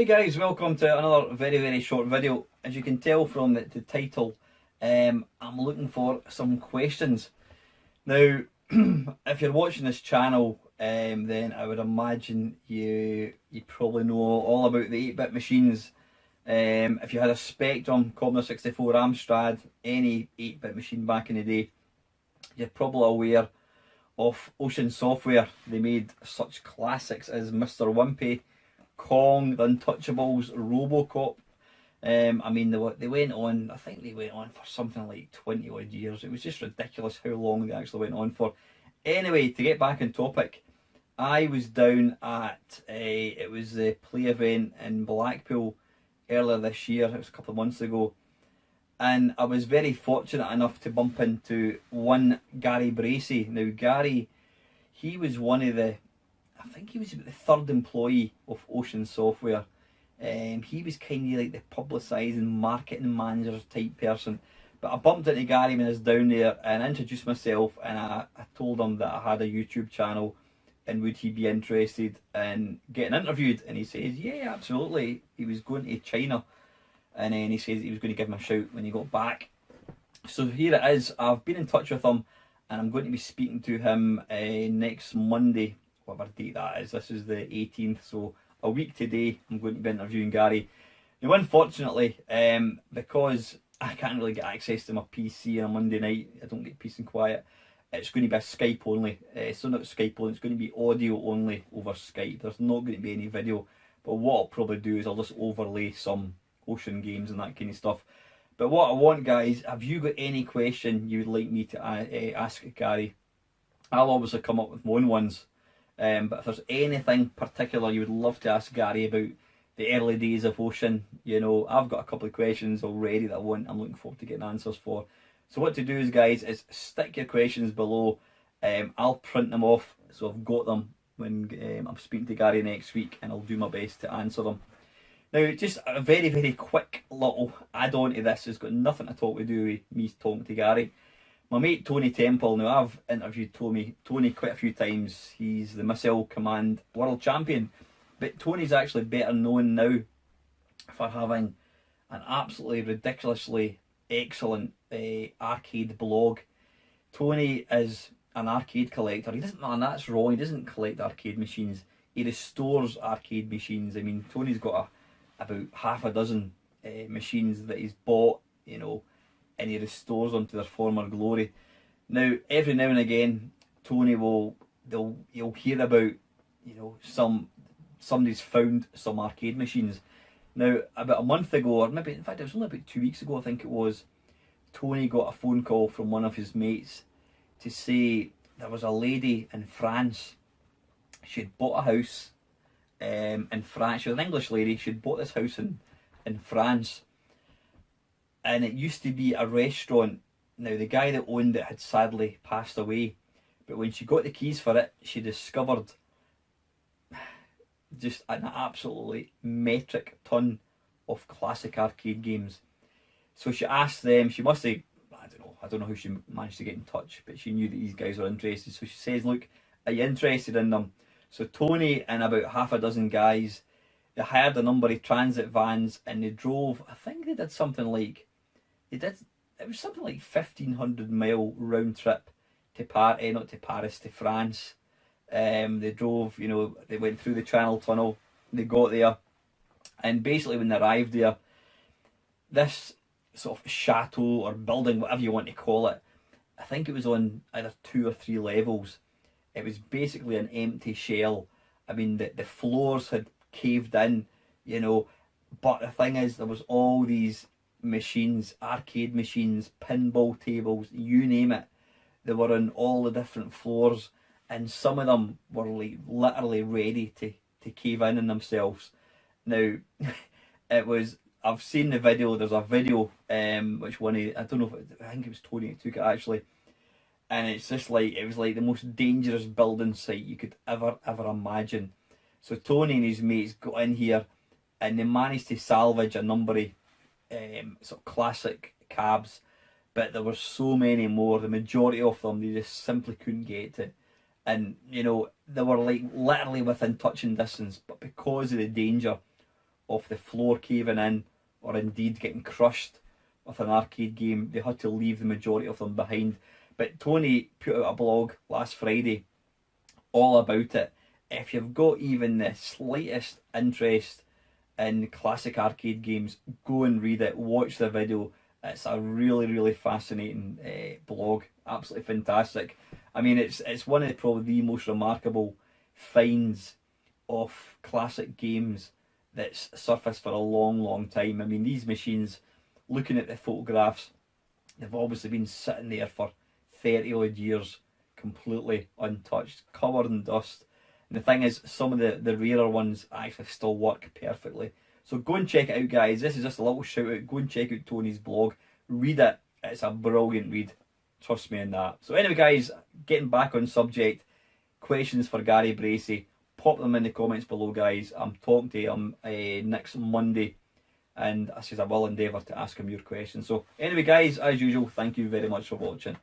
Hey guys, welcome to another very short video. As you can tell from the title, I'm looking for some questions. Now, if you're watching this channel, then I would imagine you probably know all about the 8-bit machines. If you had a Spectrum, Commodore 64, Amstrad, any 8-bit machine back in the day, you're probably aware of Ocean Software. They made such classics as Mr. Wimpy, Kong, The Untouchables, Robocop. I mean, they went on, I think they went on for something like 20 odd years. It was just ridiculous how long they actually went on for. Anyway, to get back on topic, I was down at it was the play event in Blackpool earlier this year. It was a couple of months ago, and I was very fortunate enough to bump into one Gary Bracey. Now Gary, he was one of the, I think he was the third employee of Ocean Software. He was kind of like the publicising, marketing manager type person. But I bumped into Gary when I was down there and introduced myself, and I told him that I had a YouTube channel and would he be interested in getting interviewed. And he says, yeah, absolutely. He was going to China, and then he says he was going to give me a shout when he got back. So here it is. I've been in touch with him, and I'm going to be speaking to him next Monday, whatever date that is. This is the 18th, so a week today I'm going to be interviewing Gary. Now, unfortunately, because I can't really get access to my PC on a Monday night, I don't get peace and quiet, it's going to be a Skype only. So not Skype only, it's going to be audio only over Skype. There's not going to be any video, but what I'll probably do is I'll just overlay some Ocean games and that kind of stuff. But what I want, guys, have you got any question you would like me to ask Gary? I'll obviously come up with my own ones. But if there's anything particular you would love to ask Gary about the early days of Ocean, you know, I've got a couple of questions already that I'm looking forward to getting answers for. So what to do is, guys, is stick your questions below. I'll print them off, so I've got them when I'm speaking to Gary next week, and I'll do my best to answer them. Now, just a very quick little add-on to this. It's got nothing at all to do with me talking to Gary. My mate Tony Temple, now I've interviewed Tony quite a few times. He's the Missile Command World Champion. But Tony's actually better known now for having an absolutely ridiculously excellent arcade blog. Tony is an arcade collector. He doesn't, and that's wrong, he doesn't collect arcade machines. He restores arcade machines. I mean, Tony's got about half a dozen machines that he's bought, you know, and he restores them to their former glory. Now, every now and again, Tony you'll hear about, you know, somebody's found some arcade machines. Now, about a month ago, or maybe, in fact, it was only about 2 weeks ago, I think it was, Tony got a phone call from one of his mates to say there was a lady in France. She'd bought a house in France. She was an English lady. She'd bought this house in France, and it used to be a restaurant. Now, the guy that owned it had sadly passed away, but when she got the keys for it, she discovered just an absolutely metric ton of classic arcade games. So she asked them, she must have, I don't know how she managed to get in touch, but she knew that these guys were interested. So she says, look, are you interested in them? So Tony and about half a dozen guys, they hired a number of transit vans, and they drove, I think they did something like, it was something like 1,500-mile round trip to not to Paris, to France. They drove, you know, they went through the Channel Tunnel, they got there, and basically when they arrived there, this sort of chateau or building, whatever you want to call it, I think it was on either 2 or 3 levels. It was basically an empty shell. I mean, the floors had caved in, you know, but the thing is, there was all these machines, arcade machines, pinball tables, you name it. They were on all the different floors, and some of them were like literally ready to cave in on themselves. Now, I've seen the video. There's a video, which one I don't know I think it was Tony that took it actually, and it's just like, it was like the most dangerous building site you could ever imagine. So Tony and his mates got in here, and they managed to salvage a number of sort of classic cabs, but there were so many more. The majority of them they just simply couldn't get to, and you know, they were like literally within touching distance, but because of the danger of the floor caving in, or indeed getting crushed with an arcade game. They had to leave the majority of them behind. But Tony put out a blog last Friday all about it. If you've got even the slightest interest in classic arcade games, go and read it, watch the video. It's a really, really fascinating blog, absolutely fantastic. I mean, it's one of probably the most remarkable finds of classic games that's surfaced for a long, long time. I mean, these machines, looking at the photographs, they've obviously been sitting there for 30 odd years, completely untouched, covered in dust. And the thing is, some of the rarer ones actually still work perfectly. So go and check it out, guys. This is just a little shout out. Go and check out Tony's blog. Read it. It's a brilliant read. Trust me on that. So anyway, guys, getting back on subject, questions for Gary Bracey, pop them in the comments below, guys. I'm talking to him next Monday, and I says I will endeavour to ask him your questions. So anyway, guys, as usual, thank you very much for watching.